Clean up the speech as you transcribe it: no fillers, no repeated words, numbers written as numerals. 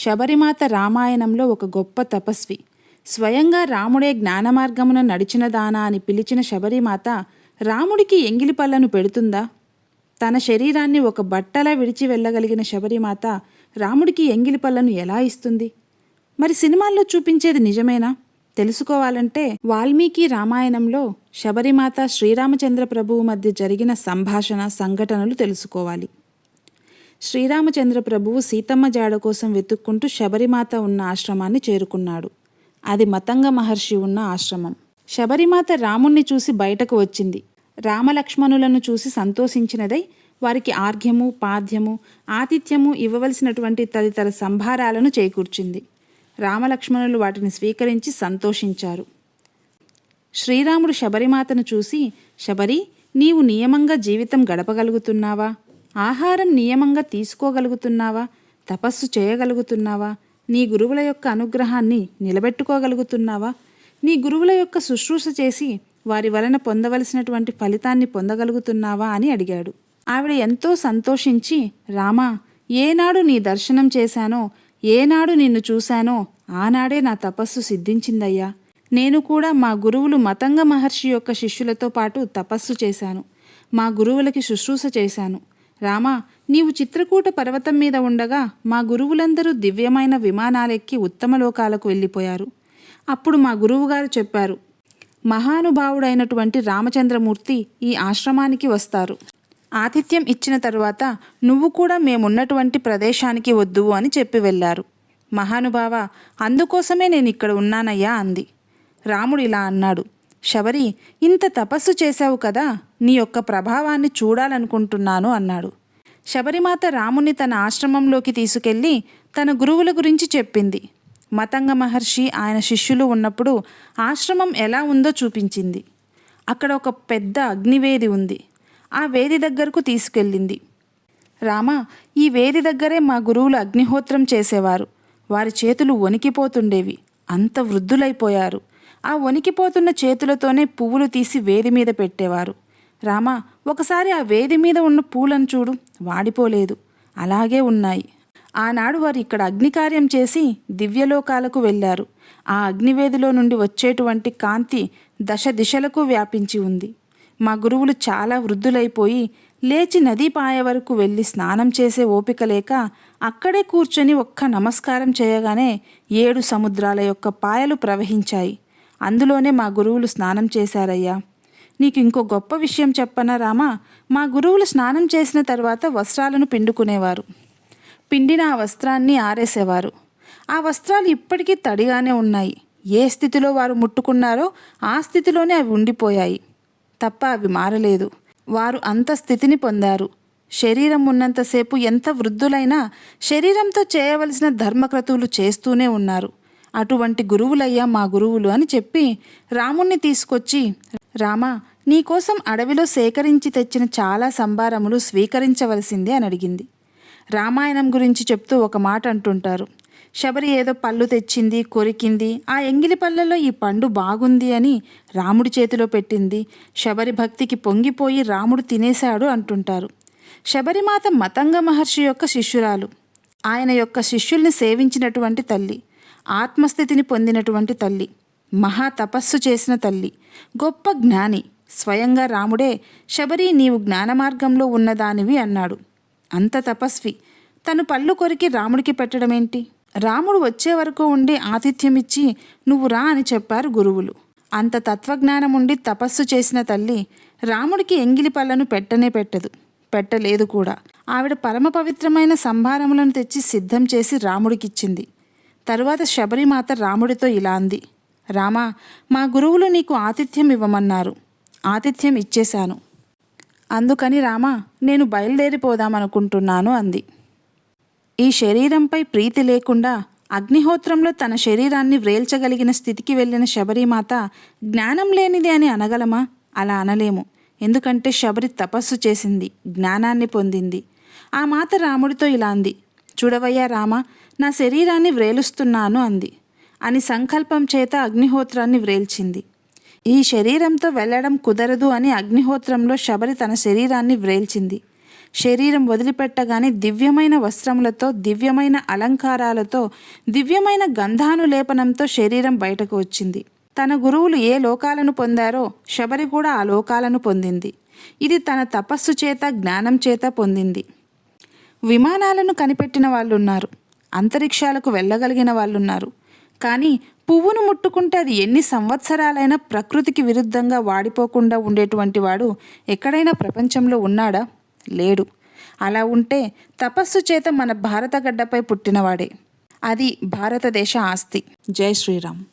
శబరిమాత రామాయణంలో ఒక గొప్ప తపస్వి. స్వయంగా రాముడే జ్ఞానమార్గమున నడిచిన దానా అని పిలిచిన శబరిమాత రాముడికి ఎంగిలి పళ్ళను పెడుతుందా? తన శరీరాన్ని ఒక బట్టలా విడిచి వెళ్ళగలిగిన శబరిమాత రాముడికి ఎంగిలి పళ్ళను ఎలా ఇస్తుంది? మరి సినిమాల్లో చూపించేది నిజమేనా? తెలుసుకోవాలంటే వాల్మీకి రామాయణంలో శబరిమాత శ్రీరామచంద్ర ప్రభువు మధ్య జరిగిన సంభాషణ సంఘటనలు తెలుసుకోవాలి. శ్రీరామచంద్ర ప్రభువు సీతమ్మ జాడ కోసం వెతుక్కుంటూ శబరిమాత ఉన్న ఆశ్రమాన్ని చేరుకున్నాడు. అది మతంగ మహర్షి ఉన్న ఆశ్రమం. శబరిమాత రాముణ్ణి చూసి బయటకు వచ్చింది. రామలక్ష్మణులను చూసి సంతోషించినదై వారికి ఆర్ఘ్యము, పాద్యము, ఆతిథ్యము ఇవ్వవలసినటువంటి తదితర సంభారాలను చేకూర్చింది. రామలక్ష్మణులు వాటిని స్వీకరించి సంతోషించారు. శ్రీరాముడు శబరిమాతను చూసి, శబరి, నీవు నియమంగా జీవితం గడపగలుగుతున్నావా? ఆహారం నియమంగా తీసుకోగలుగుతున్నావా? తపస్సు చేయగలుగుతున్నావా? నీ గురువుల యొక్క అనుగ్రహాన్ని నిలబెట్టుకోగలుగుతున్నావా? నీ గురువుల యొక్క శుశ్రూష చేసి వారి వలన పొందవలసినటువంటి ఫలితాన్ని పొందగలుగుతున్నావా అని అడిగాడు. ఆవిడ ఎంతో సంతోషించి, రామా, ఏనాడు నీ దర్శనం చేశానో, ఏనాడు నిన్ను చూశానో ఆనాడే నా తపస్సు సిద్ధించిందయ్యా. నేను కూడా మా గురువులు మతంగ మహర్షి యొక్క శిష్యులతో పాటు తపస్సు చేశాను. మా గురువులకి శుశ్రూష చేశాను. రామా, నీవు చిత్రకూట పర్వతం మీద ఉండగా మా గురువులందరూ దివ్యమైన విమానాలెక్కి ఉత్తమ లోకాలకు వెళ్ళిపోయారు. అప్పుడు మా గురువుగారు చెప్పారు, మహానుభావుడైనటువంటి రామచంద్రమూర్తి ఈ ఆశ్రమానికి వస్తారు. ఆతిథ్యం ఇచ్చిన తరువాత నువ్వు కూడా మేమున్నటువంటి ప్రదేశానికి వద్దు అని చెప్పి వెళ్ళారు. మహానుభావ, అందుకోసమే నేను ఇక్కడ ఉన్నానయ్యా అంది. రాముడు ఇలా అన్నాడు, శబరి, ఇంత తపస్సు చేశావు కదా, నీ యొక్క ప్రభావాన్ని చూడాలనుకుంటున్నాను అన్నాడు. శబరిమాత రాముని తన ఆశ్రమంలోకి తీసుకెళ్ళి తన గురువుల గురించి చెప్పింది. మతంగ మహర్షి ఆయన శిష్యులు ఉన్నప్పుడు ఆశ్రమం ఎలా ఉందో చూపించింది. అక్కడ ఒక పెద్ద అగ్నివేది ఉంది. ఆ వేది దగ్గరకు తీసుకెళ్ళింది. రామా, ఈ వేది దగ్గరే మా గురువులు అగ్నిహోత్రం చేసేవారు. వారి చేతులు వణికిపోతుండేవి. అంత వృద్ధులైపోయారు. ఆ వణికిపోతున్న చేతులతోనే పువ్వులు తీసి వేది మీద పెట్టేవారు. రామా, ఒకసారి ఆ వేది మీద ఉన్న పూలను చూడు, వాడిపోలేదు, అలాగే ఉన్నాయి. ఆనాడు వారు ఇక్కడ అగ్నికార్యం చేసి దివ్యలోకాలకు వెళ్ళారు. ఆ అగ్నివేదిలో నుండి వచ్చేటువంటి కాంతి దశ దిశలకు వ్యాపించి ఉంది. మా గురువులు చాలా వృద్ధులైపోయి లేచి నదీ పాయ వరకు వెళ్ళి స్నానం చేసే ఓపిక లేక అక్కడే కూర్చొని ఒక్క నమస్కారం చేయగానే 7 సముద్రాల యొక్క పాయలు ప్రవహించాయి. అందులోనే మా గురువులు స్నానం చేశారయ్యా. నీకు ఇంకో గొప్ప విషయం చెప్పనా రామా? మా గురువులు స్నానం చేసిన తర్వాత వస్త్రాలను పిండుకునేవారు. పిండిన ఆ వస్త్రాన్ని ఆరేసేవారు. ఆ వస్త్రాలు ఇప్పటికీ తడిగానే ఉన్నాయి. ఏ స్థితిలో వారు ముట్టుకున్నారో ఆ స్థితిలోనే అవి ఉండిపోయాయి తప్ప అవి మారలేదు. వారు అంత స్థితిని పొందారు. శరీరం ఉన్నంతసేపు ఎంత వృద్ధులైనా శరీరంతో చేయవలసిన ధర్మక్రతువులు చేస్తూనే ఉన్నారు. అటువంటి గురువులయ్యా మా గురువులు అని చెప్పి రాముణ్ణి తీసుకొచ్చి, రామా, నీకోసం అడవిలో సేకరించి తెచ్చిన చాలా సంభారములు స్వీకరించవలసిందే అని అడిగింది. రామాయణం గురించి చెప్తూ ఒక మాట అంటుంటారు, శబరి ఏదో పళ్ళు తెచ్చింది, కొరికింది, ఆ ఎంగిలి పళ్ళలో ఈ పండు బాగుంది అని రాముడి చేతిలో పెట్టింది. శబరి భక్తికి పొంగిపోయి రాముడు తినేశాడు అంటుంటారు. శబరిమాత మతంగ మహర్షి యొక్క శిష్యురాలు. ఆయన యొక్క శిష్యుల్ని సేవించినటువంటి తల్లి, ఆత్మస్థితిని పొందినటువంటి తల్లి, మహా తపస్సు చేసిన తల్లి, గొప్ప జ్ఞాని. స్వయంగా రాముడే, శబరి, నీవు జ్ఞాన మార్గంలో ఉన్నదానివి అన్నాడు. అంత తపస్వి తను పళ్ళు కొరికి రాముడికి పెట్టడమేంటి? రాముడు వచ్చే వరకు ఉండి ఆతిథ్యమిచ్చి నువ్వు రా అని చెప్పారు గురువులు. అంత తత్వజ్ఞానం ఉండి తపస్సు చేసిన తల్లి రాముడికి ఎంగిలి పళ్ళను పెట్టనే పెట్టదు, పెట్టలేదు కూడా. ఆవిడ పరమ పవిత్రమైన సంభారములను తెచ్చి సిద్ధం చేసి రాముడికిచ్చింది. తరువాత శబరిమాత రాముడితో ఇలా అంది, రామా, మా గురువులు నీకు ఆతిథ్యం ఇవ్వమన్నారు. ఆతిథ్యం ఇచ్చేశాను. అందుకని రామా, నేను బయలుదేరిపోదామనుకుంటున్నాను అంది. ఈ శరీరంపై ప్రీతి లేకుండా అగ్నిహోత్రంలో తన శరీరాన్ని వ్రేల్చగలిగిన స్థితికి వెళ్ళిన శబరిమాత జ్ఞానం లేనిది అని అనగలమా? అలా అనలేము. ఎందుకంటే శబరి తపస్సు చేసింది, జ్ఞానాన్ని పొందింది. ఆ మాత రాముడితో ఇలా అంది, చూడవయ్యా రామ, నా శరీరాన్ని వ్రేలుస్తున్నాను అంది. అని సంకల్పం చేత అగ్నిహోత్రాన్ని వ్రేల్చింది. ఈ శరీరంతో వెళ్ళడం కుదరదు అని అగ్నిహోత్రంలో శబరి తన శరీరాన్ని వ్రేల్చింది. శరీరం వదిలిపెట్టగానే దివ్యమైన వస్త్రములతో, దివ్యమైన అలంకారాలతో, దివ్యమైన గంధానులేపనంతో శరీరం బయటకు వచ్చింది. తన గురువులు ఏ లోకాలను పొందారో శబరి కూడా ఆ లోకాలను పొందింది. ఇది తన తపస్సు చేత, జ్ఞానం చేత పొందింది. విమానాలను కనిపెట్టిన వాళ్ళున్నారు, అంతరిక్షాలకు వెళ్ళగలిగిన వాళ్ళున్నారు. కానీ పువ్వును ముట్టుకుంటే అది ఎన్ని సంవత్సరాలైనా ప్రకృతికి విరుద్ధంగా వాడిపోకుండా ఉండేటువంటి వాడు ఎక్కడైనా ప్రపంచంలో ఉన్నాడా? లేడు. అలా ఉంటే తపస్సు చేత మన భారత గడ్డపై పుట్టినవాడే. అది భారతదేశ ఆస్తి. జై శ్రీరామ్.